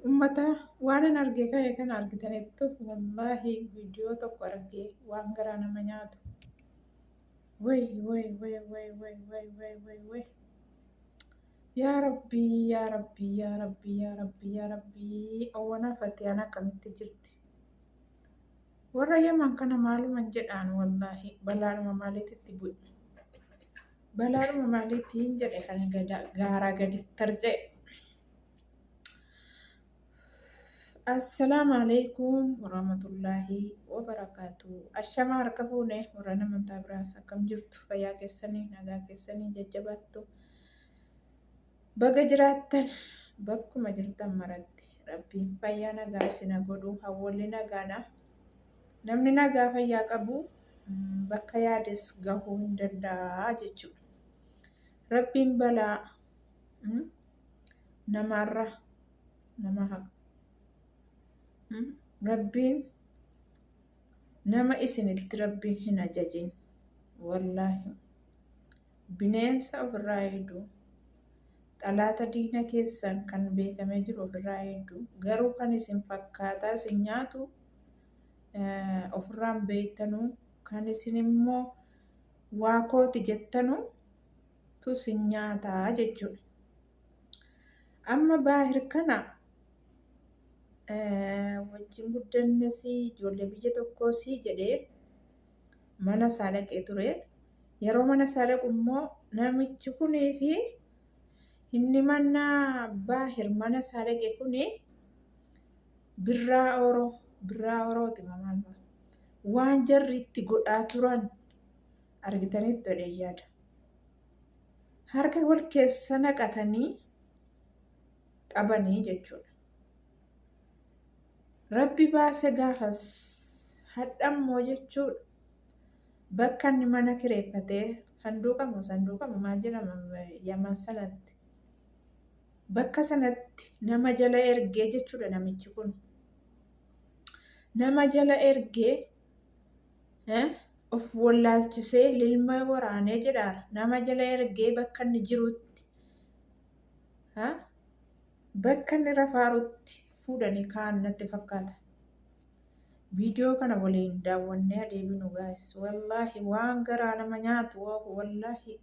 Ummata waanan arge ka'e kana argitaniittu wallaahi viidiyoo tokko argee waan garaa nama nyaatu. Way way way way way way way way way. Yaa Rabbii yaa Rabbii yaa Rabbii yaa Rabbii yaa Rabbii owwana fatiyaan akkamitti jirti. Warra Yaman kana maaluman jedhaan wallaahi balaadhuma maaliititti bu'e. Balaadhuma maaliitiin jedhe kana gaaraa gadi tarja'e. Assalamu alaikum warahmatullahi wabarakatuh. Ashama harka fuune warra namoota biraas akkam jirtu fayyaa keessanii nagaa keessanii jajjabaattu. Baga jiraattan bakkuma jirtan maratti rabbiin fayyaa nagaa isin godhu hawwalli nagaadha. Namni nagaa fayyaa qabu bakka yaades gahuu hin danda'a jechuudha. Rabbiin balaa namarra nama haqa. Rabbiin nama isinitti rabbiin hin ajajin wallaahi bineensa ofirraa eegdu xalaata diina keessan kan beekamee jiru ofirraa eegdu garuu kan isin fakkaataa isin nyaatu ofirraan beektanuu kan isin immoo waa kooti jettanuu tu isin nyaataa jechuudha. Amma baahir kana wajjin guddannesi ijoollee biyya tokkoosii jedhee mana isaa dhaqee ture. Yeroo mana isaa dhaqu immoo namichi kunii fi inni mana baahir mana isaa dhaqe kunii birraa orooti mamaan waan jarri itti godhaa turan argitanitti jedhee yaada. Harka wal keessa naqatanii qabanii jechuudha. Rabbi baase gaafas hadhammoo jechuudha. Bakka inni mana kireeffatee sanduuqamu maal jedhama Yaman sanatti. Bakka sanatti nama jala ergee jechuudha namichi kun. Nama jala ergee of wallaalchisee lilma waraanee jedhaara. Nama jala ergee bakka inni jirutti bakka inni rafaarutti fuudhanii kaan natti fakkaata. Viidiyoo kana waliin daawwannee adeemnu guys. Wallaahi waan garaa nama nyaatu wallaahi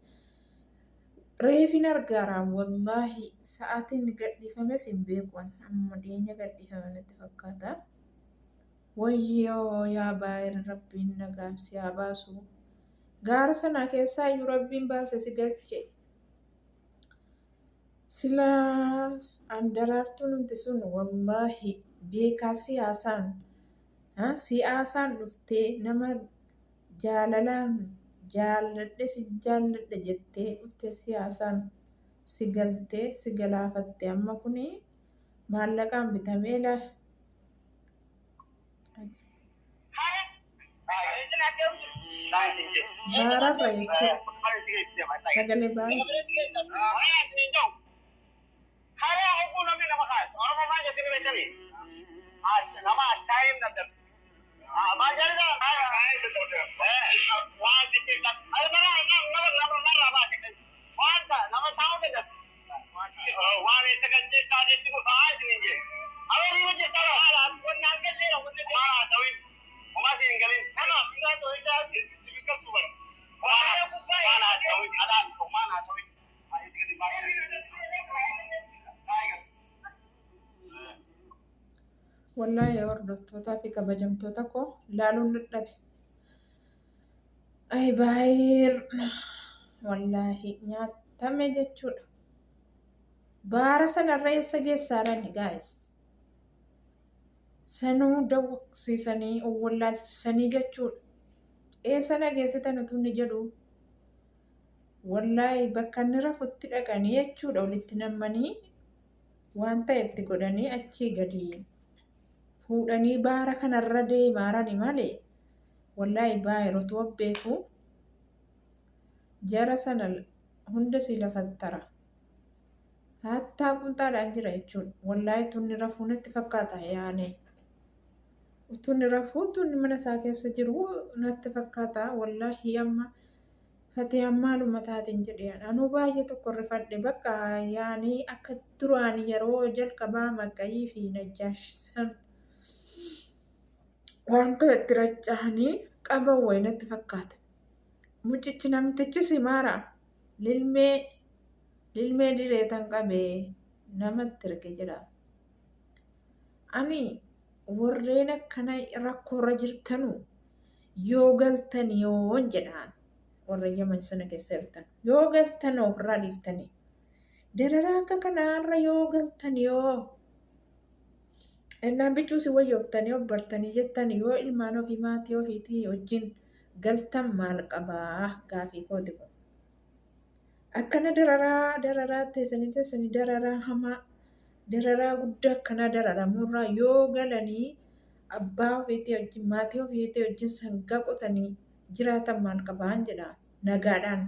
reefin argaara wallaahi sa'aatiin gadhiifames hin beekuun amma dhiyeenya gadhiifame natti fakkaata. Wayyoo yaa baay'een rabbiin nagaamsi haa baasu. Gaara sana keessaa iyyuu rabbiin baase si galche. Sila andaraartuun nuti sun wallaahi beekaa siyaasaan dhuftee nama jaalalaan jaalladhe si jaalladhe jettee dhuftee siyaasaan si galtee si galaafatte amma kuni maallaqaan bitamee baararra jechuudha. Sagalee baay'ee. Hara aku nabi nama khas. Orang mana jadi macam ni? Nama time nanti. Macam ni lah. Wah, kita. Ada nama apa? Wah, nama tahu tak? Wah, ini sekarang kita ada tu bahas ni je. Apa ni macam cara? Aku nak kerja ni, aku nak. Mana sawit? Masih ingin. Sana, kita tu kita difficult tu ber. Mana sawit? Ada mana sawit? Wallaahi hordoftootaa fi kabajamtoota koo laaluun dadhabe. Ay baay'ee wallaahi nyaatame jechuudha. Baara sanarra eessa geessaadhaan guys. Sanuu dawwaqsiisanii wallaalchisanii jechuudha. Eessa nageessitan utuu inni jedhu. Wallaahi bakka inni rafutti dhaqanii jechuudha walitti nammanii waan ta'etti godhanii achii gadi fuudhanii baara kanarra deemaarani malee wallaahi baay'eerotu beeku jara sana hunda si lafattara. Hattaa qunxaadhaan jira jechuudha. Wallaahi tunni rafuu natti fakkaata yaane. Tunni rafuu tunni mana isaa keessa jiru natti fakkaata. Wallaahi amma Fatiyaan maaluma taateen jedheen anuu baay'ee tokko rifadhe bakka yaanii akka duraan yeroo jalqabaa Maqayii fi Najjaash san wanta itti raccahanii qaban wayinatti fakkaata. Mucichi namtichi simaara lilmee direetan qabee namatti erge jedha. Ani warreen akkana rakkoorra jirtanuu yoo galtan yoon jedhaan warra Yaman sana keessa jirtan yoo galtan ofirraa dhiiftanii dararaa akka kanaarra yoo galtan yoo ennaan bichuu si wayyooftanii of bartanii jettan yoo ilmaan ofii maatii ofiitii wajjin galtan maal qabaa gaafii kooti kun. Akkana dararaa teessanii dararaa hamaa dararaa guddaa akkana dararamurraa yoo galanii abbaa ofiitii wajjin maatii ofiitii wajjin sangaa qotanii jiraatan maal qabaan jedha nagaadhaan.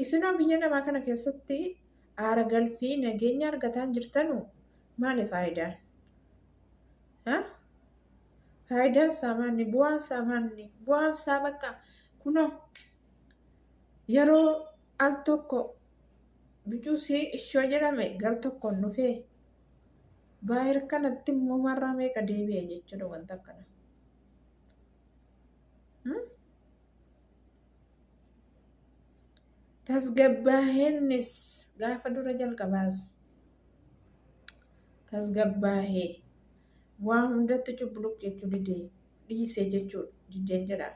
Isinoo biyya namaa kana keessatti aara galfii nageenya argataan jirtanuu maali faayidaan? Faayidaan isaa maanni? Bu'aan isaa maanni? Bu'aan isaa bakka kunoo yeroo al tokko bicuusii ishoo jedhame gar tokkoon dhufee baay'ee kanatti immoo marraa meeqa deebi'e jechuudha wanta akkana. Tasgabbaaheennis gaafa dura jalqabaas tasgabbaahee waa hundatti cubbuluq jechuu dhiisee jechuudha diddeen jedha.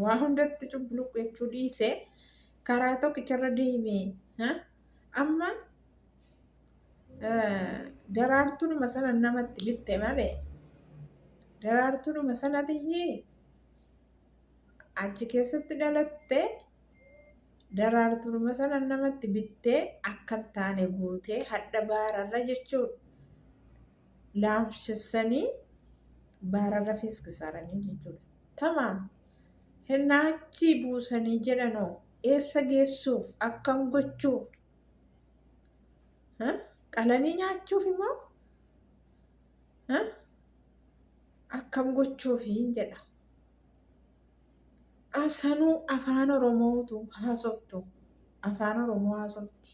Waa hundatti cubbuluq jechuu dhiisee karaa tokkicharra deemee amma daraartuudhuma sana namatti bitte malee daraartuudhuma sana tiyyee achi keessatti dhalatte daraartuudhuma sana namatti bittee akka hin taane guutee hadha baararra jechuudha. Laamshissanii baararra fiskisaaranii jechuudha. Tamaam hinaachi buusanii jedhanoo eessa geessuuf akkam gochuuf qalanii nyaachuuf immoo akkam gochuuf hin jedha. Asanuu afaan Oromootu haasoftu afaan Oromoo haasofti.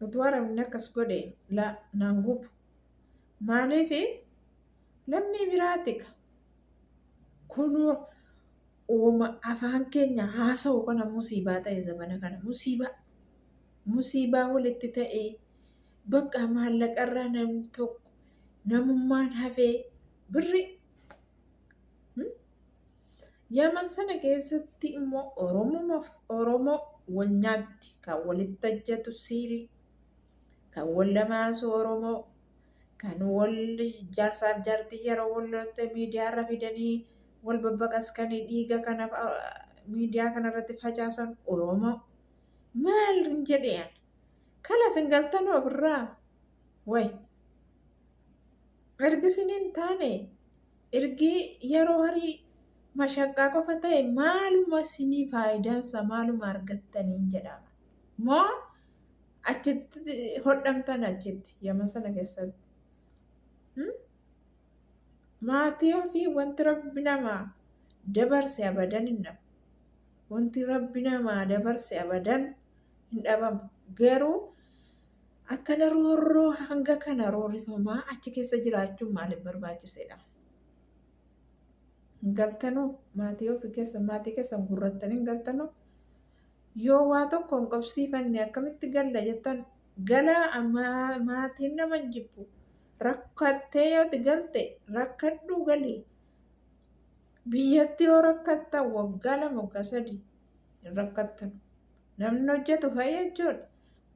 Utuu Arabni akkas godhe naan gubu maaliif lammii biraatika kunoo uuma afaan keenya haasa'u kana musiibaa ta'e zabana kana musiibaa walitti ta'ee bakka maallaqarraa namni tokko namummaan hafee birri Yaman sana keessatti immoo Oromoo wal nyaatti kan walitti hojjetu siirii kan wal lamaasu Oromoo kan wal jaarsaaf jaartii yeroo wal lolte miidiyaarra fidanii wal babbaqaskanii dhiiga kana miidiyaa kanarratti facaasan Oromoo maal hin jedheen kala singaltan ofirraa way ergisiniin taane ergii yeroo harii mashaqqaa qofa ta'e maaluma isinii faayidaansa maaluma argattaniin jedhama moo achitti hodhamtan achitti Yaman sana keessatti maatii ofii wanti rabbi namaa dabarse abadan hin dhabu. Wanti rabbi namaa dabarse abadan hin dhabamu. Garuu akkana roorroo hanga kana roorrifamaa achi keessa jiraachuun maaliif barbaachiseedha? Hin galtanuu maatii ofii keessan gurrattanii hin galtanuu yoo waa tokko hin qabsiifanne akkamitti galla jettan galaa maatiin nama hin jibbu. Rakkattee yooti galte rakkadhuu galii biyyatti yoo rakkattan waggaa 2 waggaa 3 hin rakkattan namni hojjetu fayya jechuudha.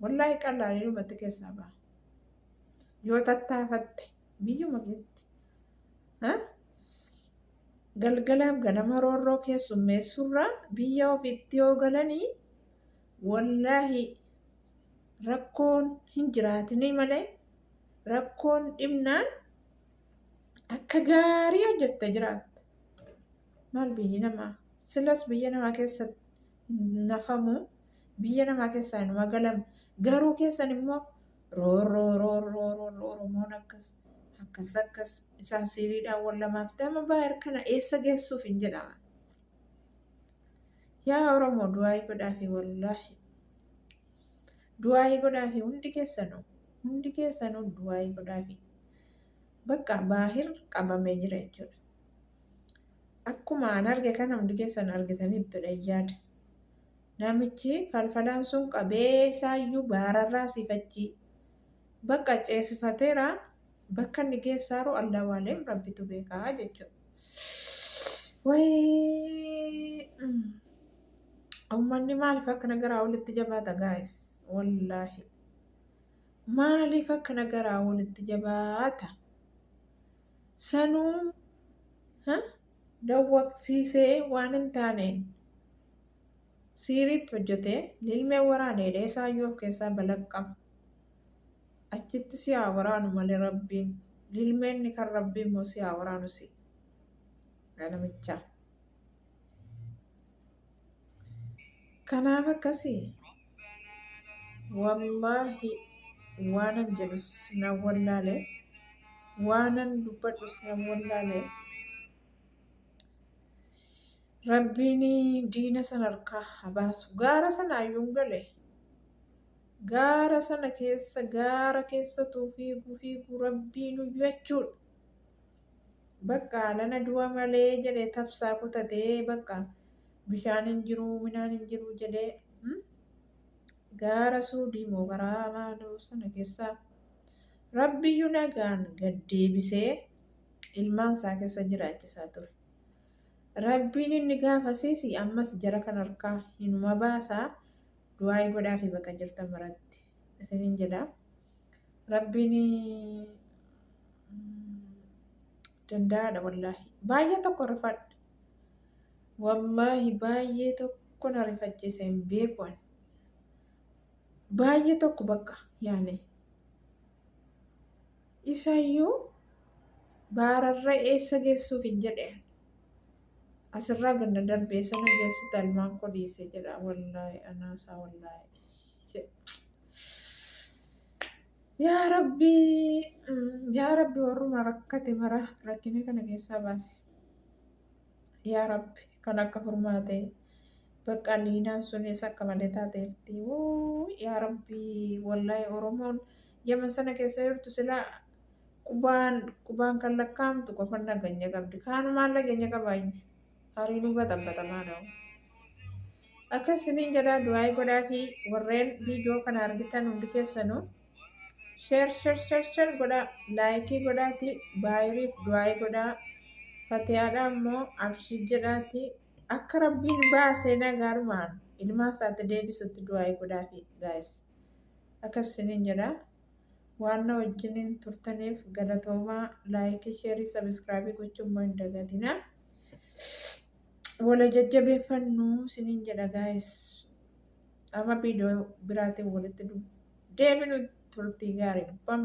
Wallaahi qal'aanii dhumatti keessaa ba'a yoo tattaafatte biyyuma keetti galgalaaf ganama roorroo keessummeessurraa biyya ofiitti yoo galanii wallaahi rakkoon hin jiraatinii malee rakkoon dhibnaan akka gaarii hojjette jiraatta. Maal biyyi namaa silas biyya namaa keessatti nafamu biyya namaa keessaa hin magalamu garuu keessan immoo roorroon akkas isaa siriidhaan wal lamaaf dama baay'ee kana eessa geessuuf hin jedhama. Yaa Oromoo du'aa godhaafi wallaahi. Du'aa godhaafi hundi keessanuu du'aa godhaafi. Bakka baahir qabamee jira jechuudha. Akkuma an arge kana hundi keessan argitanittudha yaada. Namichi falfalaan sun qabee isaayyuu baararraa sifachi bakka ceesifateera bakka inni geessaaru allawaaleen rabbitu beekaa jechuudha. Wayii uummanni maaliif akka nagaraa walitti jabaata gaa'is? Wallaahi maaliif akka nagaraa walitti jabaata? Sanuu dawwaqsiisee waan hin taaneen siiriitti hojjetee lilmee waraanee isaayyuu of keessaa balaqqama. Achitti si haa waraanu malee rabbiin lilmeenni kan rabbii immoo si haa waraanu si namichaa. Kanaaf akkasii wallaahi waanan jedhus na wallaalee waanan dubbadhus na wallaalee rabbiin diina sana harkaa haa baasu. Gaara sanaayyuu hin galee gaara sana keessatuu fiiguu rabbiin jechuudha. Bakka lana du'a malee jedhee tabsaa kutatee bakka bishaan hin jiru midhaan hin jiru jedhee gaara suudii moo garaa maaloo sana keessaa rabbiyyuu nagaan gad deebisee ilmaan isaa keessa jiraachisaa ture. Rabbiin inni gaafasiisi ammas jara kan harkaa hinuma baasaa du'aa godhaa fi bakka jirtan maratti isiniin jedha. Rabbiin danda'aadha wallaahi. Baay'ee tokko rifadha. Wallaahi baay'ee tokko na rifachiise hin beekuun. Baay'ee tokko bakka yaane. Isaayyuu baararra eessa geessuuf hin jedheen. Asirraa ganda darbee sana geessita ilmaan koo dhiisee jedha wallaahi anaasaa wallaahi. Yaa Rabbi warruma rakkate mara rakkina kana keessaa baasi. Yaa Rabbi kan akka furmaatee bakka liinaan sunis akka malee taateerti. Yaa Rabbi wallaahi Oromoon Yaman sana keessa jirtu silaa qubaan kan lakkaa'amtu qofa nageenya qabdi. Kaanumaan nageenya qabaayu hariinuu baxabbatamaa dhawu. Akkasiniin jedhaa du'aa godhaa fi warreen viidiyoo kana argitan hundi keessanuu sheer godhaa laayikii godhaati baayiriif du'aa godhaa fatiyaadha immoo abshii jedhaati akka rabbiin baasee nagaarumaan ilmaan isaatti deebisutti du'aa godhaa fi gaa'is akkasiniin jedhaa waan na wajjiniin turtaniif galatoomaa laayikii sheerii sabiskiraabii gochuun immoo hin dagatinaa. Wala jajjabeeffannuu isiniin jedha gaa'is amma viidiyoo biraatiin walitti deebinu turtii gaarii bam.